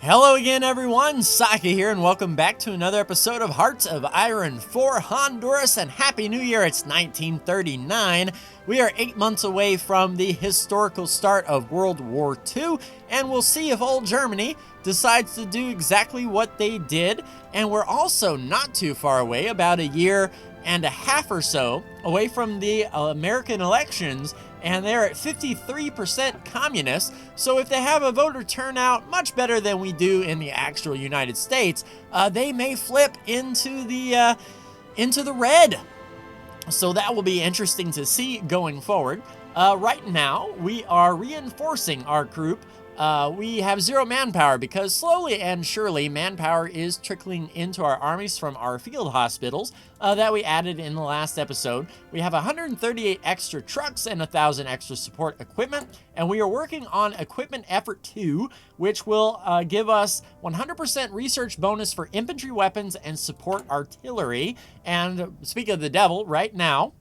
Hello again, everyone. Saki here, and welcome back to another episode of Hearts of Iron for Honduras, and Happy New Year. It's 1939. We are 8 months away from the historical start of World War II, and we'll see if old Germany decides to do exactly what they did. And we're also not too far away, about a year and a half or so away from the American elections, and they're at 53% communist. So if they have a voter turnout much better than we do in the actual United States, they may flip into the red. So that will be interesting to see going forward. Right now, we are reinforcing our group. We have 0 manpower because slowly and surely manpower is trickling into our armies from our field hospitals that we added in the last episode. We have 138 extra trucks and 1,000 extra support equipment, and we are working on Equipment Effort 2, which will give us 100% research bonus for infantry weapons and support artillery. And speak of the devil, right now,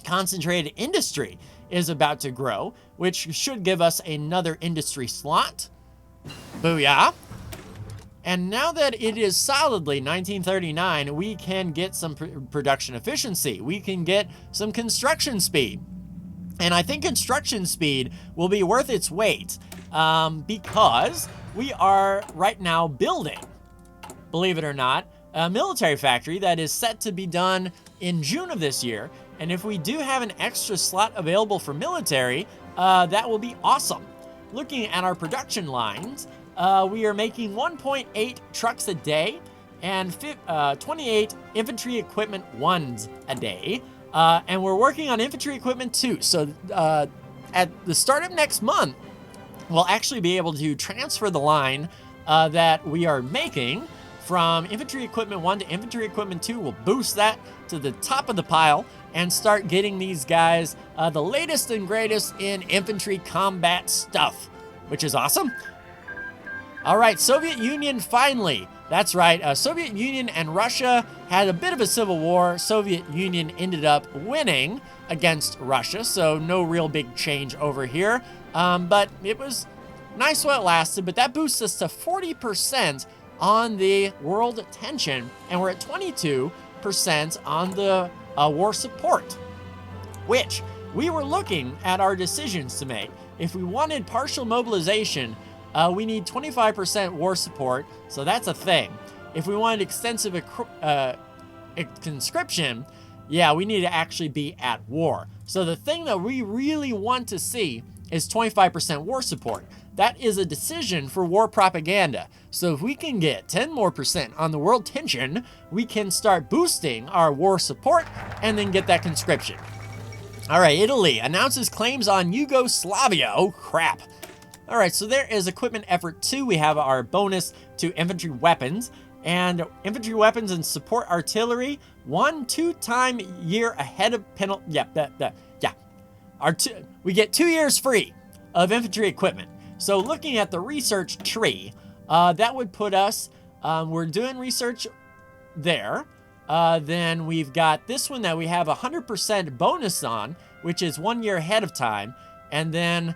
Concentrated Industry is about to grow, which should give us another industry slot. Booyah. And now that it is solidly 1939, we can get some production efficiency. We can get some construction speed. And I think construction speed will be worth its weight because we are right now building, believe it or not, a military factory that is set to be done in June of this year. And if we do have an extra slot available for military, that will be awesome. Looking at our production lines, we are making 1.8 trucks a day and 28 infantry equipment 1s a day. And we're working on infantry equipment 2. So at the start of next month, we'll actually be able to transfer the line that we are making from infantry equipment 1 to infantry equipment 2. We'll boost that to the top of the pile and start getting these guys the latest and greatest in infantry combat stuff, which is awesome. All right, Soviet Union finally. That's right, Soviet Union and Russia had a bit of a civil war. Soviet Union ended up winning against Russia, so no real big change over here. But it was nice while it lasted, but that boosts us to 40% on the world tension, and we're at 22% on the war support, which we were looking at our decisions to make. If we wanted partial mobilization, we need 25% war support, so that's a thing. If we wanted extensive conscription, yeah, we need to actually be at war. So the thing that we really want to see is 25% war support. That is a decision for war propaganda. So if we can get 10% more on the world tension, we can start boosting our war support and then get that conscription. All right, Italy announces claims on Yugoslavia. Oh, crap. All right, so there is Equipment Effort 2. We have our bonus to infantry weapons. And infantry weapons and support artillery, 1-2 time year ahead of penalty. We get 2 years free of infantry equipment. So looking at the research tree, that would put us, we're doing research there. Then we've got this one that we have 100% bonus on, which is 1 year ahead of time. And then,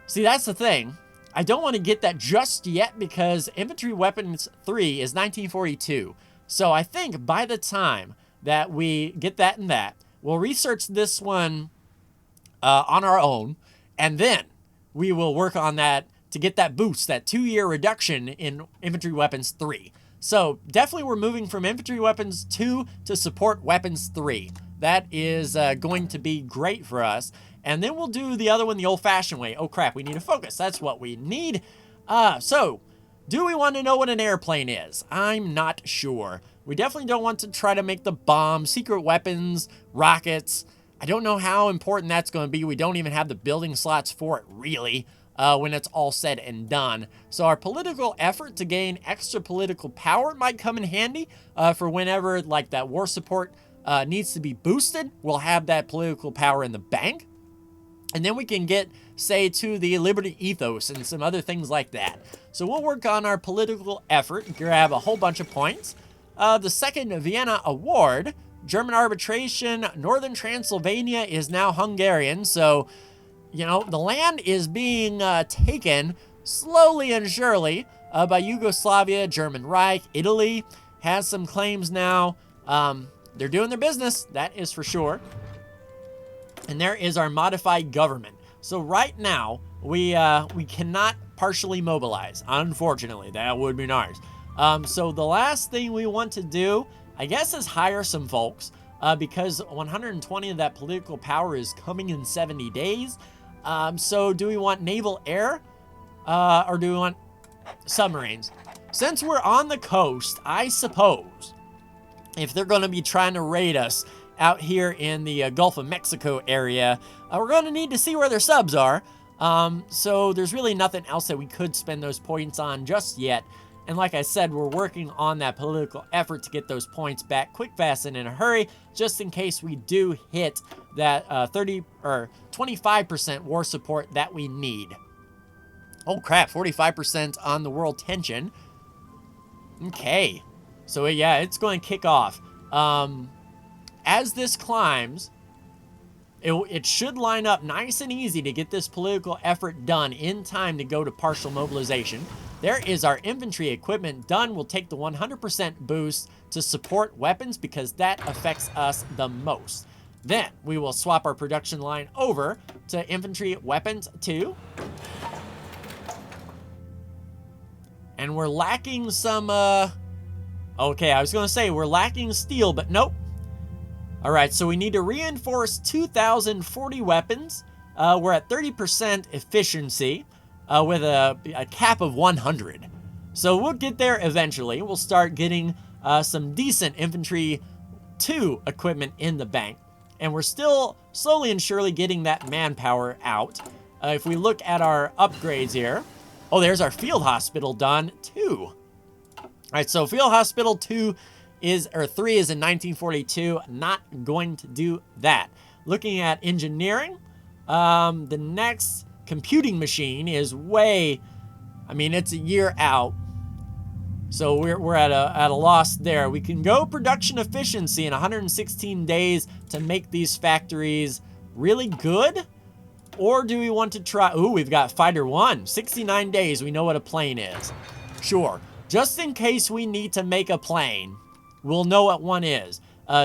see, that's the thing. I don't want to get that just yet because Infantry Weapons 3 is 1942. So I think by the time that we get that and that, we'll research this one on our own, and then we will work on that to get that boost, that 2-year reduction in Infantry Weapons 3. So definitely we're moving from Infantry Weapons 2 to Support Weapons 3. That is going to be great for us. And then we'll do the other one the old-fashioned way. Oh, crap, we need a focus. That's what we need. So, do we want to know what an airplane is? I'm not sure. We definitely don't want to try to make the bomb, secret weapons, rockets. I don't know how important that's going to be. We don't even have the building slots for it, really, when it's all said and done. So our political effort to gain extra political power might come in handy for whenever, like, that war support needs to be boosted. We'll have that political power in the bank. And then we can get, say, to the liberty ethos and some other things like that. So we'll work on our political effort, grab a whole bunch of points. The second Vienna Award, German arbitration, Northern Transylvania is now Hungarian. So, you know, the land is being taken slowly and surely, by Yugoslavia, German Reich, Italy has some claims now. They're doing their business, that is for sure. And there is our modified government. So right now, we cannot partially mobilize. Unfortunately, that would be nice. So the last thing we want to do, I guess, is hire some folks, because 120 of that political power is coming in 70 days. So do we want naval air, or do we want submarines? Since we're on the coast, I suppose, if they're going to be trying to raid us out here in the Gulf of Mexico area, we're going to need to see where their subs are. So there's really nothing else that we could spend those points on just yet. And like I said, we're working on that political effort to get those points back quick, fast, and in a hurry, just in case we do hit that 30 or 25% war support that we need. Oh crap, 45% on the world tension. Okay, so yeah, it's going to kick off. As this climbs, it should line up nice and easy to get this political effort done in time to go to partial mobilization. There is our infantry equipment done. We'll take the 100% boost to support weapons because that affects us the most. Then we will swap our production line over to infantry weapons 2. And we're lacking some, okay, I was going to say we're lacking steel, but nope. All right, so we need to reinforce 2,040 weapons. We're at 30% efficiency with a cap of 100. So we'll get there eventually. We'll start getting some decent infantry 2 equipment in the bank. And we're still slowly and surely getting that manpower out. If we look at our upgrades here, oh, there's our field hospital done too. All right, so field hospital 2 is, or 3 is in 1942. Not going to do that. Looking at engineering, the next computing machine is way, I mean, it's a year out. So we're at a loss there. We can go production efficiency in 116 days to make these factories really good. Or do we want to try, ooh, we've got fighter 1, 69 days. We know what a plane is. Sure, just in case we need to make a plane, we'll know what one is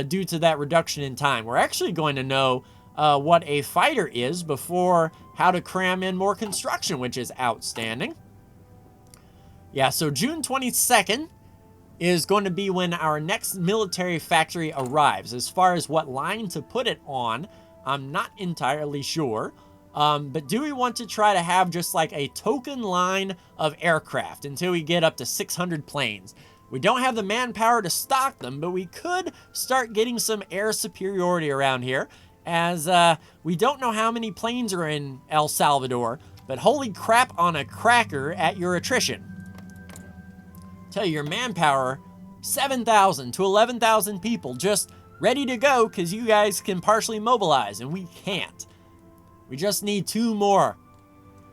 due to that reduction in time. We're actually going to know what a fighter is before how to cram in more construction, which is outstanding. Yeah, so June 22nd is going to be when our next military factory arrives. As far as what line to put it on, I'm not entirely sure. But do we want to try to have just like a token line of aircraft until we get up to 600 planes? We don't have the manpower to stock them, but we could start getting some air superiority around here, as we don't know how many planes are in El Salvador, but holy crap on a cracker at your attrition. Tell you, your manpower, 7,000 to 11,000 people just ready to go because you guys can partially mobilize, and we can't. We just need 2 more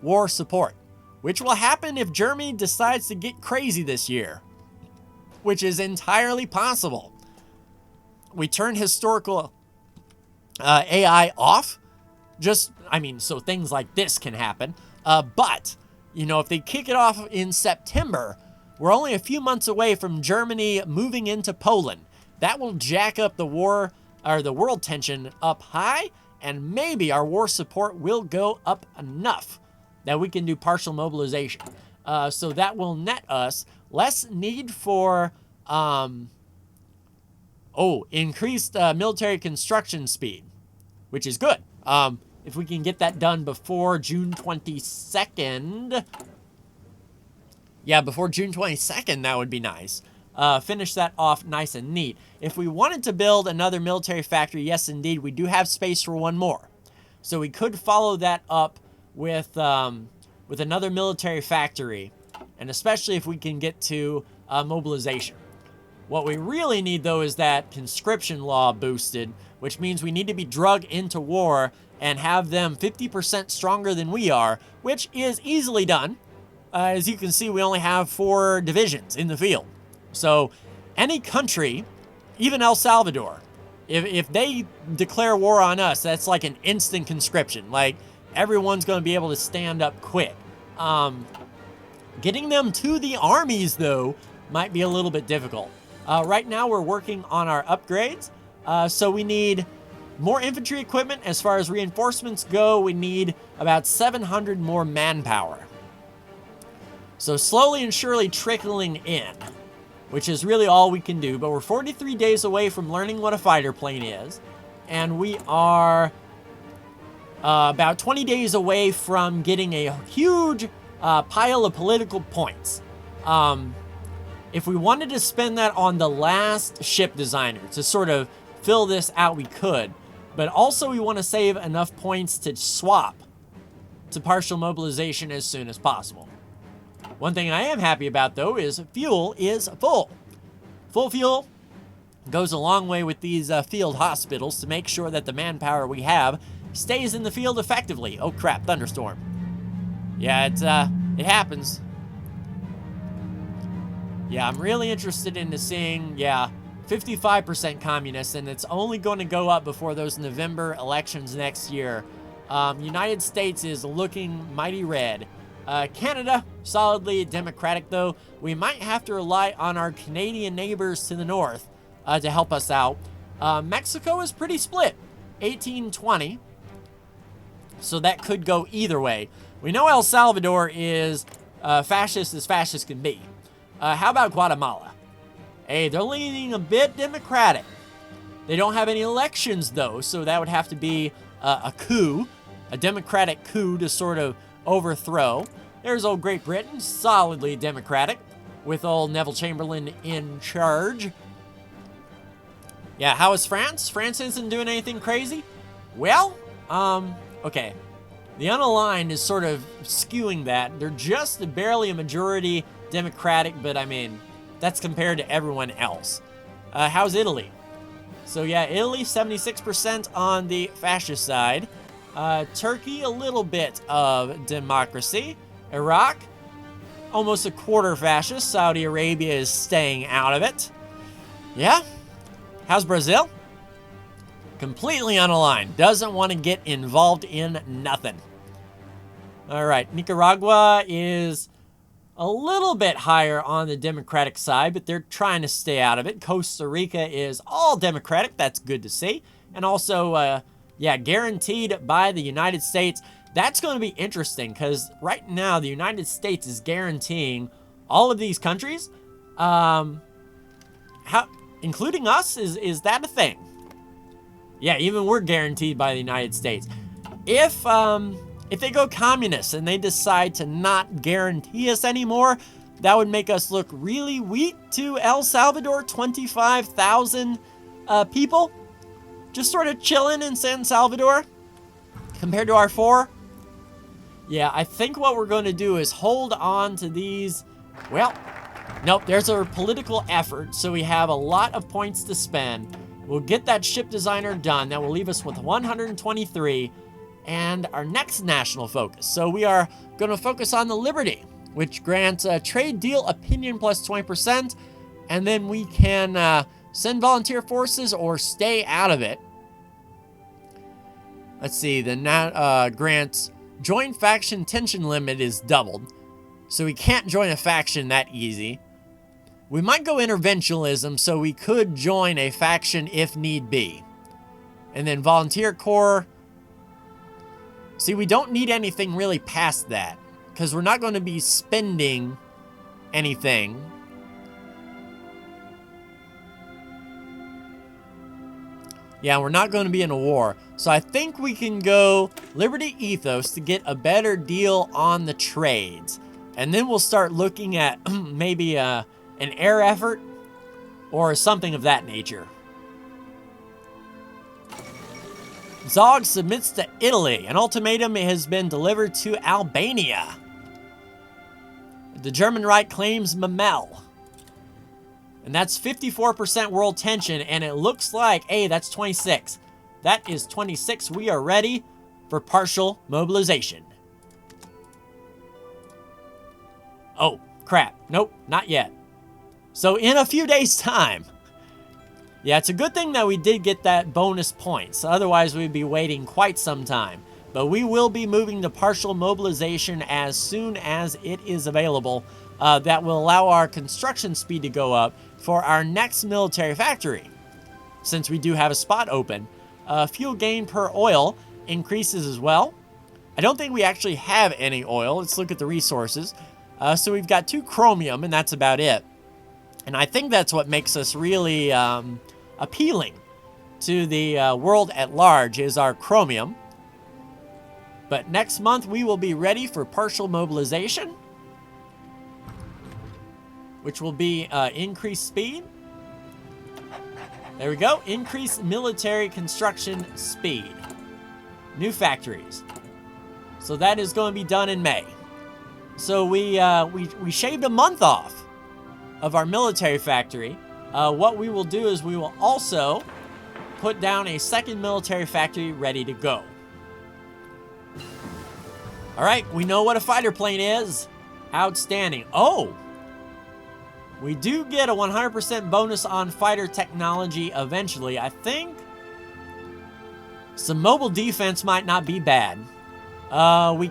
war support, which will happen if Germany decides to get crazy this year, which is entirely possible. We turn historical AI off, just, I mean, so things like this can happen. But, you know, if they kick it off in September, we're only a few months away from Germany moving into Poland. That will jack up the war, or the world tension up high, and maybe our war support will go up enough that we can do partial mobilization. So that will net us less need for, increased military construction speed, which is good. If we can get that done before June 22nd, yeah, before June 22nd, that would be nice. Finish that off nice and neat. If we wanted to build another military factory, yes, indeed, we do have space for one more. So we could follow that up with another military factory, and especially if we can get to mobilization. What we really need, though, is that conscription law boosted, which means we need to be drug into war and have them 50% stronger than we are, which is easily done. As you can see, we only have 4 divisions in the field. So any country, even El Salvador, if they declare war on us, that's like an instant conscription. Like, everyone's going to be able to stand up quick. Getting them to the armies, though, might be a little bit difficult. Right now, we're working on our upgrades, so we need more infantry equipment. As far as reinforcements go, we need about 700 more manpower. So slowly and surely trickling in, which is really all we can do. But we're 43 days away from learning what a fighter plane is, and we are about 20 days away from getting a huge pile of political points. If we wanted to spend that on the last ship designer to sort of fill this out, we could. But also we want to save enough points to swap to partial mobilization as soon as possible. One thing I am happy about, though, is fuel is full. Full fuel goes a long way with these field hospitals to make sure that the manpower we have stays in the field effectively. Oh crap, thunderstorm. Yeah, it happens. Yeah, I'm really interested into seeing, 55% communist, and it's only going to go up before those November elections next year. United States is looking mighty red. Canada, solidly Democratic, though. We might have to rely on our Canadian neighbors to the north to help us out. Mexico is pretty split, 18-20, so that could go either way. We know El Salvador is fascist as fascist can be. How about Guatemala? Hey, they're leaning a bit Democratic. They don't have any elections, though, so that would have to be a coup, a Democratic coup to sort of overthrow. There's old Great Britain, solidly Democratic, with old Neville Chamberlain in charge. Yeah, how is France? France isn't doing anything crazy? Well, okay. The unaligned is sort of skewing that. They're just barely a majority Democratic, but I mean, that's compared to everyone else. How's Italy? So yeah, Italy, 76% on the fascist side. Turkey, a little bit of democracy. Iraq, almost a quarter fascist. Saudi Arabia is staying out of it. Yeah. How's Brazil? Completely unaligned. Doesn't want to get involved in nothing. All right. Nicaragua is a little bit higher on the Democratic side, but they're trying to stay out of it. Costa Rica is all Democratic. That's good to see. And also, guaranteed by the United States. That's going to be interesting because right now the United States is guaranteeing all of these countries. Including us? Is that a thing? Yeah, even we're guaranteed by the United States. If they go communist and they decide to not guarantee us anymore, that would make us look really weak to El Salvador. 25,000 people just sort of chilling in San Salvador compared to our 4. Yeah, I think what we're going to do is hold on to these. Well, nope, there's a political effort, so we have a lot of points to spend. We'll get that ship designer done. That will leave us with 123 and our next national focus. So we are going to focus on the Liberty, which grants a trade deal opinion plus 20%, and then we can send volunteer forces or stay out of it. Let's see, the grants join faction tension limit is doubled, so we can't join a faction that easy. We might go interventionism, so we could join a faction if need be. And then volunteer corps. See, we don't need anything really past that, because we're not going to be spending anything. Yeah, we're not going to be in a war. So I think we can go Liberty Ethos to get a better deal on the trades. And then we'll start looking at maybe an air effort or something of that nature. Zog submits to Italy. An ultimatum has been delivered to Albania. The German right claims Memel. And that's 54% world tension, and it looks like, hey, that's 26. That is 26. We are ready for partial mobilization. Oh, crap. Nope, not yet. So in a few days' time. Yeah, it's a good thing that we did get that bonus points. Otherwise, we'd be waiting quite some time. but we will be moving to partial mobilization as soon as it is available. That will allow our construction speed to go up for our next military factory, since we do have a spot open. Fuel gain per oil increases as well. I don't think we actually have any oil. Let's look at the resources. So we've got 2 chromium, and that's about it. And I think that's what makes us really appealing to the world at large, is our chromium. But next month we will be ready for partial mobilization, which will be increased speed. There we go. Increased military construction speed. New factories. So that is going to be done in May. So we shaved a month off of our military factory. What we will do is we will also put down a second military factory ready to go. All right, we know what a fighter plane is. Outstanding. Oh, we do get a 100% bonus on fighter technology eventually. I think some mobile defense might not be bad. We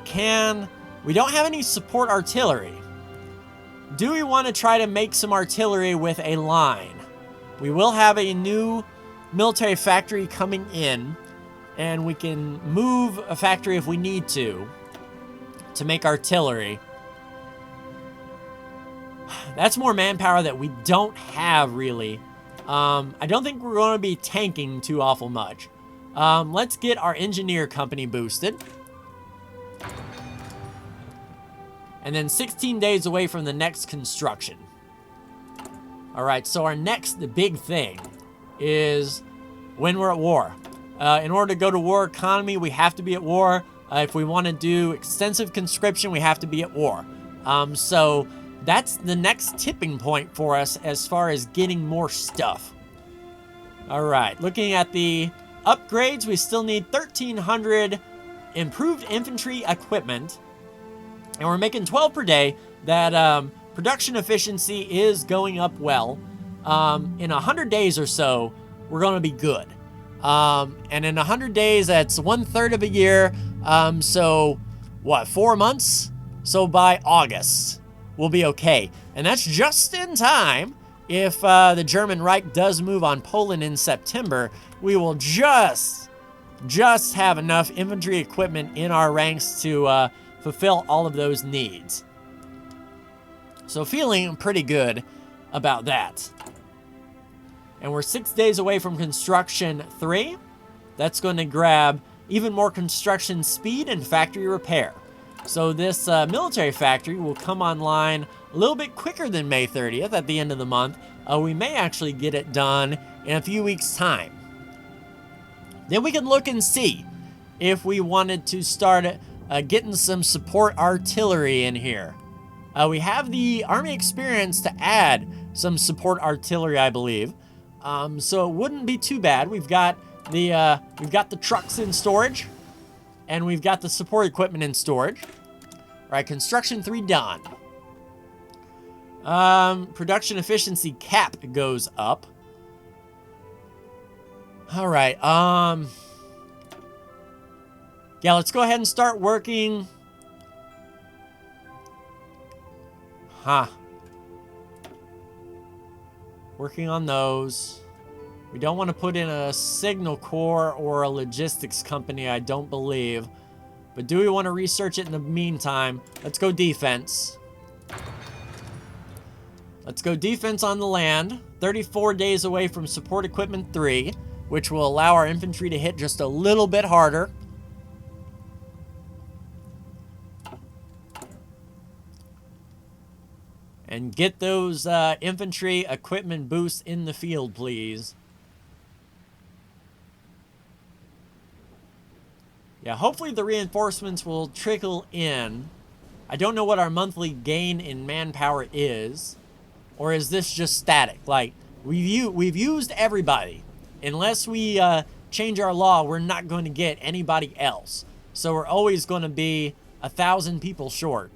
don't have any support artillery. Do we want to try to make some artillery with a line? We will have a new military factory coming in, and we can move a factory if we need to make artillery. That's more manpower that we don't have, really. I don't think we're going to be tanking too awful much. Let's get our engineer company boosted. And then 16 days away from the next construction. All right, so our next big thing is when we're at war. In order to go to war economy, we have to be at war. If we want to do extensive conscription, we have to be at war. So that's the next tipping point for us as far as getting more stuff. All right, looking at the upgrades, we still need 1,300 improved infantry equipment. And we're making 12 per day. That production efficiency is going up well. In 100 days or so, we're going to be good. And in 100 days, that's 1/3 of a year. So, what, 4 months? So by August, we'll be okay. And that's just in time. If the German Reich does move on Poland in September, we will just have enough infantry equipment in our ranks to fulfill all of those needs. So feeling pretty good about that. And we're 6 days away from construction 3. That's going to grab even more construction speed and factory repair. So this military factory will come online a little bit quicker than May 30th at the end of the month. We may actually get it done in a few weeks' time. Then we can look and see if we wanted to start getting some support artillery in here. We have the army experience to add some support artillery, I believe. So it wouldn't be too bad. We've got the trucks in storage, and we've got the support equipment in storage. All right, construction 3 done. Production efficiency cap goes up. All right. Yeah, let's go ahead and start working. Working on those. We don't want to put in a signal corps or a logistics company, I don't believe. But do we want to research it in the meantime? Let's go defense. Let's go defense on the land. 34 days away from support equipment 3, which will allow our infantry to hit just a little bit harder. And get those infantry equipment boosts in the field, please. Yeah, hopefully the reinforcements will trickle in. I don't know what our monthly gain in manpower is. Or is this just static? Like, we've used everybody. Unless we change our law, we're not going to get anybody else. So we're always going to be 1,000 people short.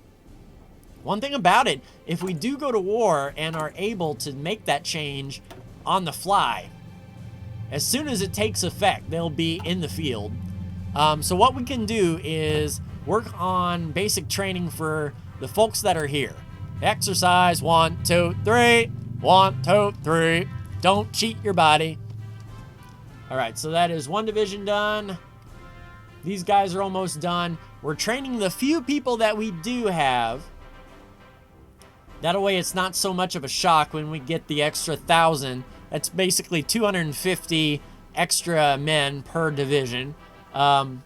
One thing about it, if we do go to war and are able to make that change on the fly, as soon as it takes effect, they'll be in the field. So what we can do is work on basic training for the folks that are here. Exercise, 1, 2, 3. 1, 2, 3. Don't cheat your body. All right, so that is one division done. These guys are almost done. We're training the few people that we do have. That way it's not so much of a shock when we get the extra 1,000. That's basically 250 extra men per division. And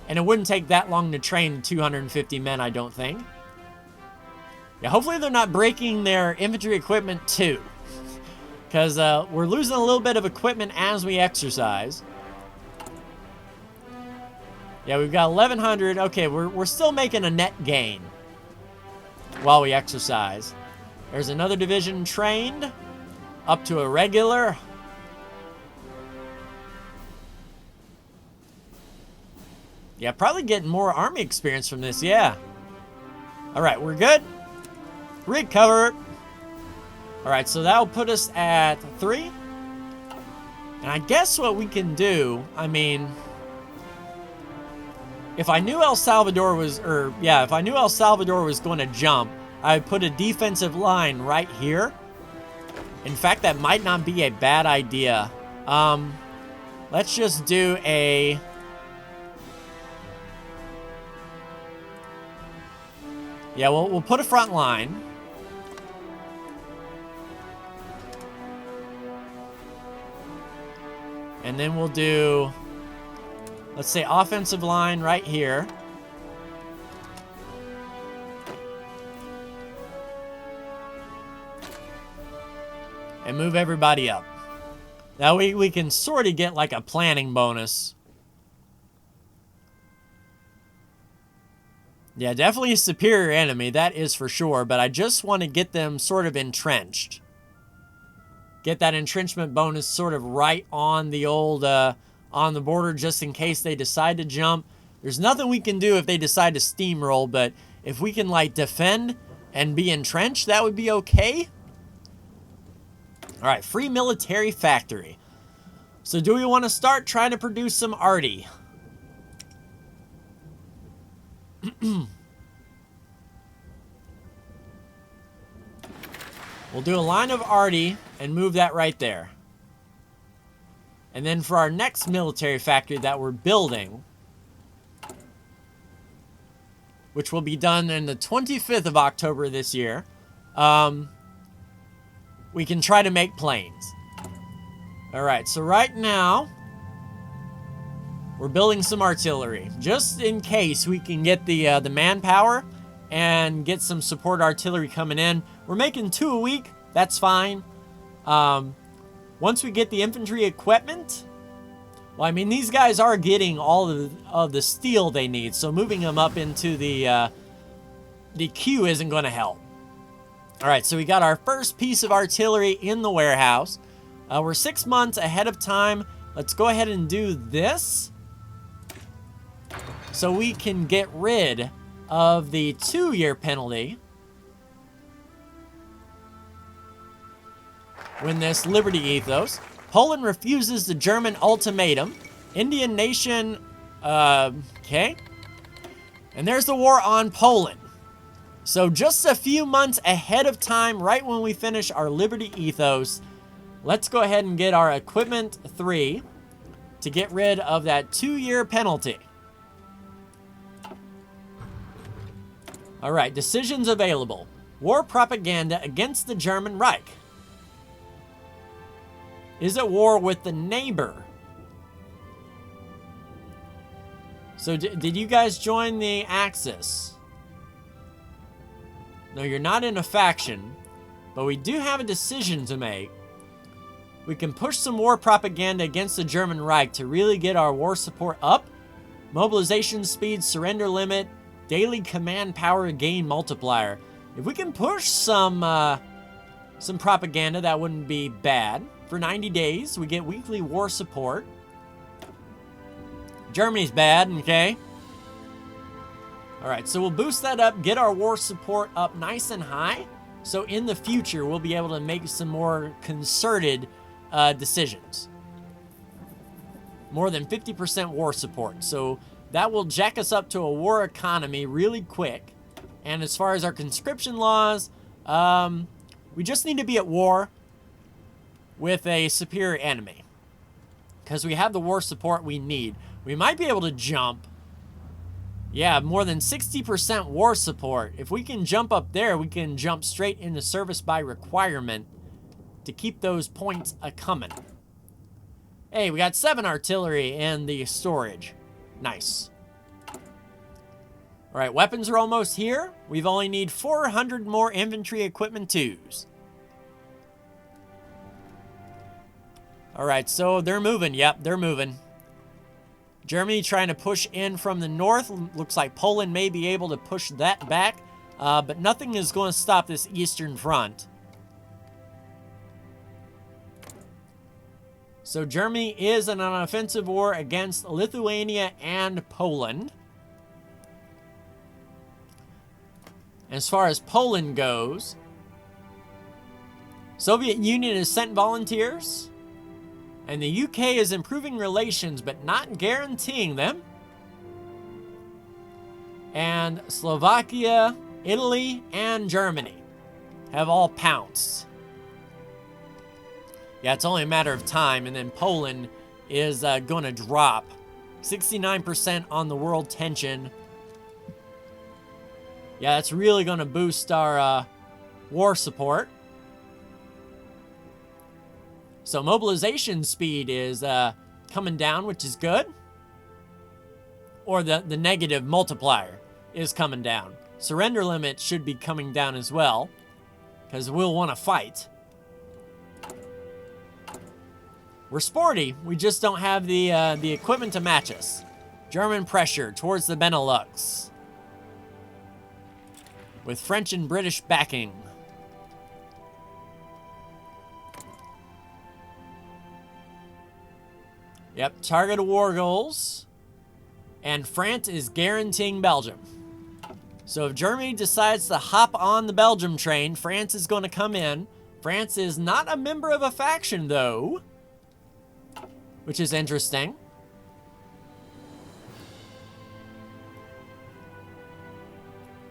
it wouldn't take that long to train 250 men, I don't think. Yeah, hopefully they're not breaking their infantry equipment too. Because we're losing a little bit of equipment as we exercise. Yeah, we've got 1,100. Okay, we're still making a net gain while we exercise. There's another division trained up to a regular. Yeah, probably getting more army experience from this, yeah. All right, we're good. Recover. All right, so that'll put us at 3. And I guess what we can do, I mean, if I knew El Salvador was, if I knew El Salvador was going to jump, I'd put a defensive line right here. In fact, that might not be a bad idea. Let's just do a... Yeah, we'll put a front line. And then we'll do, let's say, offensive line right here. And move everybody up. That way we can sort of get like a planning bonus. Yeah, definitely a superior enemy, that is for sure. But I just want to get them sort of entrenched. Get that entrenchment bonus sort of right on the old, on the border just in case they decide to jump. There's nothing we can do if they decide to steamroll, but if we can, like, defend and be entrenched, that would be okay. All right, free military factory. So do we want to start trying to produce some arty? We'll do a line of arty and move that right there. And then for our next military factory that we're building, which will be done in the 25th of October this year, we can try to make planes. All right, so right now, we're building some artillery, just in case we can get the manpower and get some support artillery coming in. We're making 2 a week. That's fine. Once we get the infantry equipment, well, I mean, these guys are getting all of the steel they need, so moving them up into the queue isn't going to help. All right, so we got our first piece of artillery in the warehouse. We're 6 months ahead of time. Let's go ahead and do this so we can get rid of the 2-year penalty when this Liberty Ethos. Poland refuses the German ultimatum. Indian nation, okay. And there's the war on Poland. So just a few months ahead of time, right when we finish our Liberty Ethos, let's go ahead and get our Equipment 3 to get rid of that 2-year penalty. All right, decisions available. War propaganda against the German Reich. Is at war with the neighbor. So did you guys join the Axis? No, you're not in a faction, but we do have a decision to make. We can push some war propaganda against the German Reich to really get our war support up. Mobilization speed, surrender limit, daily command power gain multiplier. If we can push some propaganda, that wouldn't be bad. For 90 days, we get weekly war support. Germany's bad, okay? All right, so we'll boost that up, get our war support up nice and high. So in the future, we'll be able to make some more concerted decisions. more than 50% war support. So that will jack us up to a war economy really quick. And as far as our conscription laws, we just need to be at war with a superior enemy, because we have the war support we need. We might be able to jump. Yeah, more than 60% war support. If we can jump up there, we can jump straight into service by requirement to keep those points a-coming. Hey, we got 7 artillery in the storage. Nice. All right, weapons are almost here. We've only need 400 more infantry equipment 2s. All right, so they're moving. Yep, they're moving. Germany trying to push in from the north. Looks like Poland may be able to push that back, but nothing is going to stop this Eastern Front. So Germany is in an offensive war against Lithuania and Poland. As far as Poland goes, Soviet Union has sent volunteers. And the UK is improving relations, but not guaranteeing them. And Slovakia, Italy, and Germany have all pounced. Yeah, it's only a matter of time. And then Poland is going to drop 69% on the world tension. Yeah, that's really going to boost our war support. So mobilization speed is coming down, which is good. Or the negative multiplier is coming down. Surrender limit should be coming down as well, because we'll want to fight. We're sporty. We just don't have the equipment to match us. German pressure towards the Benelux, with French and British backing. Yep, target war goals. And France is guaranteeing Belgium. So if Germany decides to hop on the Belgium train, France is going to come in. France is not a member of a faction, though, which is interesting.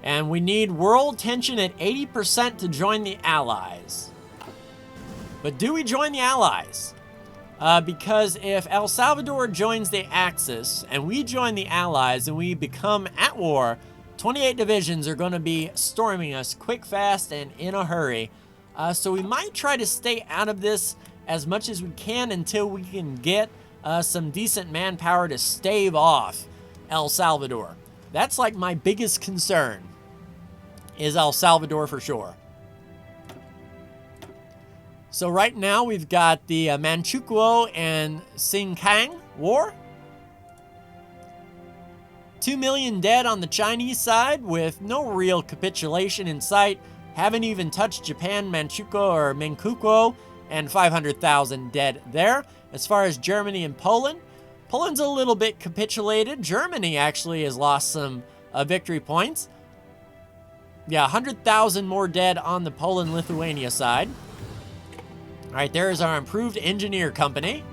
And we need world tension at 80% to join the Allies. But do we join the Allies? Because if El Salvador joins the Axis and we join the Allies and we become at war, 28 divisions are going to be storming us quick, fast, and in a hurry. So we might try to stay out of this as much as we can until we can get some decent manpower to stave off El Salvador. That's like my biggest concern, is El Salvador for sure. So right now we've got the Manchukuo and Xinjiang War. 2 million dead on the Chinese side with no real capitulation in sight. Haven't even touched Japan, Manchukuo or Manchukuo, and 500,000 dead there. As far as Germany and Poland, Poland's a little bit capitulated. Germany actually has lost some victory points. Yeah, 100,000 more dead on the Poland-Lithuania side. All right, there is our improved engineer company.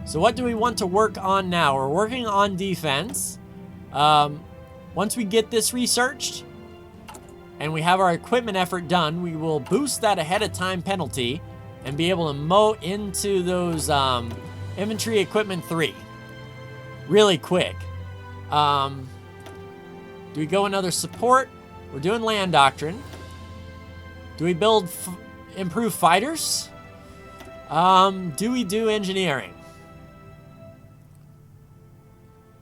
So what do we want to work on now? We're working on defense. Once we get this researched and we have our equipment effort done, we will boost that ahead of time penalty and be able to mow into those infantry equipment 3 really quick. Do we go another support? We're doing land doctrine. Do we build improve fighters? Do we do engineering?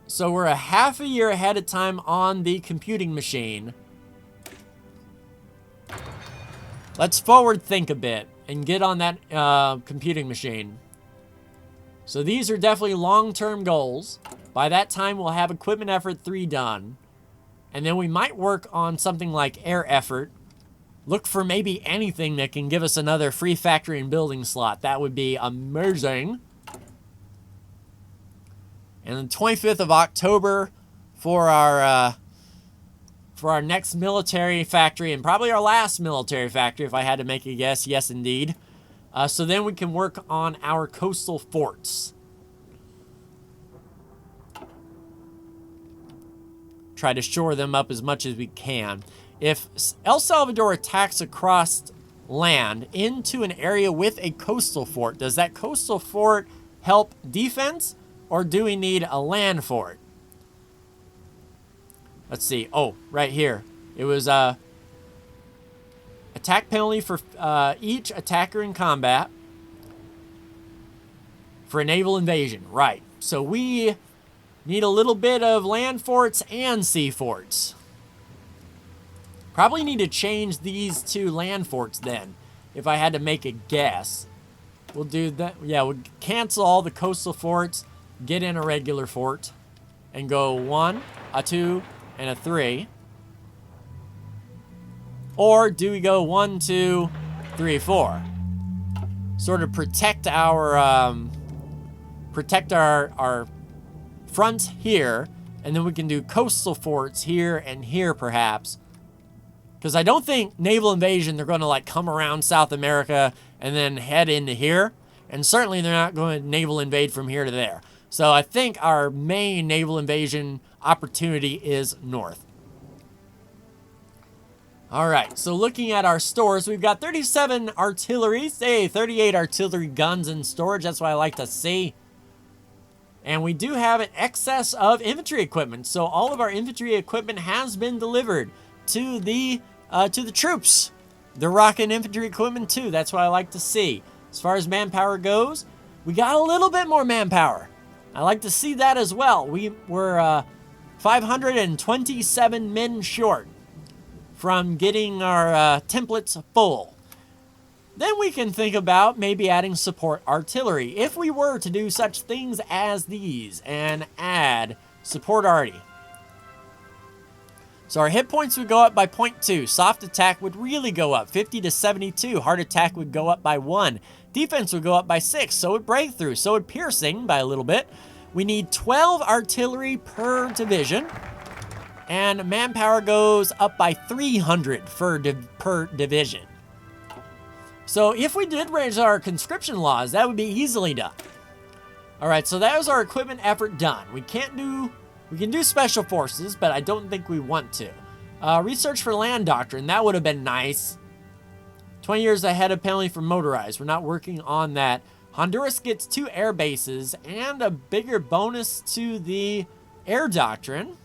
So we're a half a year ahead of time on the computing machine. Let's forward think a bit and get on that computing machine. So these are definitely long-term goals. By that time, we'll have equipment effort 3 done. And then we might work on something like air effort. Look for maybe anything that can give us another free factory and building slot. That would be amazing. And the 25th of October for our next military factory, and probably our last military factory, if I had to make a guess. Yes, indeed. So then we can work on our coastal forts. try to shore them up as much as we can. If El Salvador attacks across land into an area with a coastal fort, does that coastal fort help defense, or do we need a land fort? Let's see. Oh, right here. It was attack penalty for each attacker in combat for a naval invasion. Right. So we need a little bit of land forts and sea forts. Probably need to change these to land forts then, if I had to make a guess. We'll do that. Yeah, we'll cancel all the coastal forts, get in a regular fort, and go 1, a 2, and a 3. Or do we go 1, 2, 3, 4? Sort of protect our front here, and then we can do coastal forts here and here perhaps. Because I don't think naval invasion, they're going to like come around South America and then head into here. And certainly they're not going to naval invade from here to there. So I think our main naval invasion opportunity is north. All right, so looking at our stores, we've got 37 artillery, 38 artillery guns in storage. That's what I like to see. And we do have an excess of infantry equipment. So all of our infantry equipment has been delivered to the troops. They're rocking infantry equipment too. That's what I like to see. As far as manpower goes, we got a little bit more manpower. I like to see that as well. We were 527 men short from getting our templates full. Then we can think about maybe adding support artillery. If we were to do such things as these and add support arty. So our hit points would go up by 0.2. Soft attack would really go up 50 to 72. Hard attack would go up by 1. Defense would go up by 6. So would breakthrough. So would piercing by a little bit. We need 12 artillery per division. And manpower goes up by 300 per division. So if we did raise our conscription laws, that would be easily done. All right, so that was our equipment effort done. We can do special forces, but I don't think we want to. Research for land doctrine, that would have been nice. 20 years ahead of penalty for motorized. We're not working on that. Honduras gets 2 air bases and a bigger bonus to the air doctrine.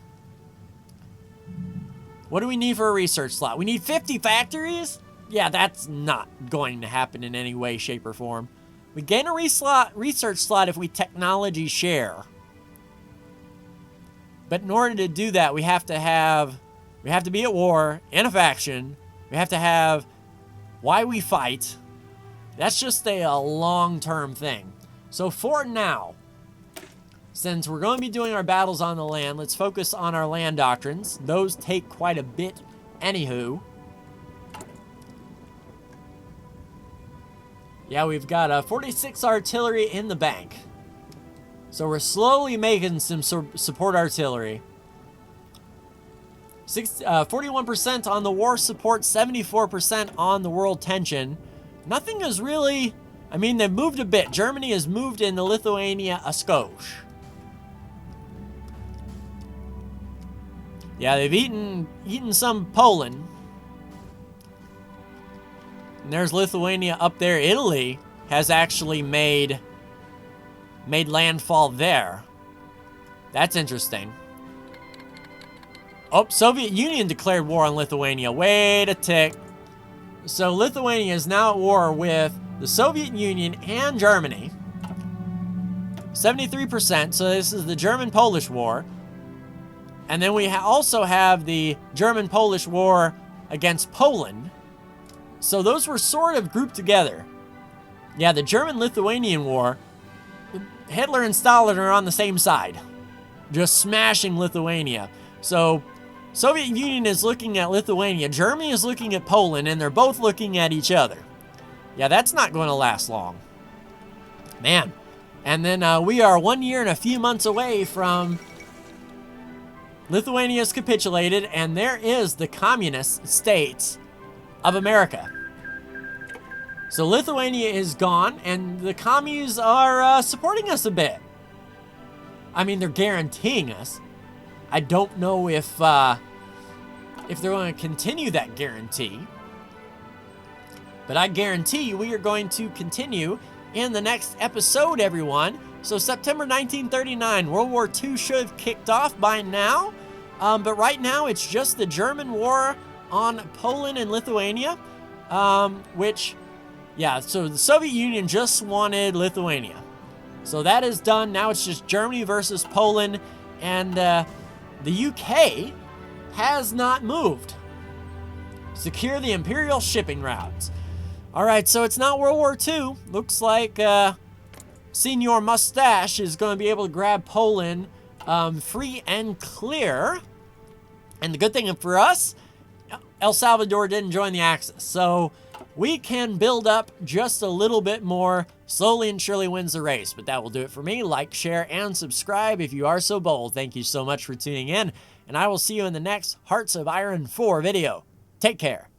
What do we need for a research slot? We need 50 factories? Yeah, that's not going to happen in any way, shape, or form. We gain a research slot if we technology share. But in order to do that, we have to be at war, in a faction. We have to have why we fight. That's just a long-term thing. So for now, since we're going to be doing our battles on the land, let's focus on our land doctrines. Those take quite a bit anywho. Yeah, we've got 46 artillery in the bank. So we're slowly making some support artillery. 41% on the war support, 74% on the world tension. Nothing is really... I mean, they've moved a bit. Germany has moved into Lithuania a skosh. Yeah, they've eaten some Poland. And there's Lithuania up there. Italy has actually made landfall there. That's interesting. Oh, Soviet Union declared war on Lithuania. Wait a tick. So Lithuania is now at war with the Soviet Union and Germany. 73%. So this is the German-Polish war. And then we also have the German-Polish war against Poland. So those were sort of grouped together. Yeah, the German-Lithuanian war, Hitler and Stalin are on the same side. Just smashing Lithuania. So Soviet Union is looking at Lithuania, Germany is looking at Poland, and they're both looking at each other. Yeah, that's not going to last long. Man. And then we are 1 year and a few months away from Lithuania's capitulated, and there is the communist states of America. So Lithuania is gone, and the commies are supporting us a bit. I mean, they're guaranteeing us. I don't know if they're going to continue that guarantee. But I guarantee you we are going to continue in the next episode, everyone. So September 1939, World War II should have kicked off by now. But right now, it's just the German war on Poland and Lithuania, which, yeah, so the Soviet Union just wanted Lithuania. So that is done. Now it's just Germany versus Poland, and the UK has not moved. Secure the Imperial shipping routes. All right, so it's not World War II. Looks like Senior Mustache is going to be able to grab Poland free and clear. And the good thing for us, El Salvador didn't join the Axis. So we can build up just a little bit more. Slowly and surely wins the race. But that will do it for me. Like, share, and subscribe if you are so bold. Thank you so much for tuning in. And I will see you in the next Hearts of Iron 4 video. Take care.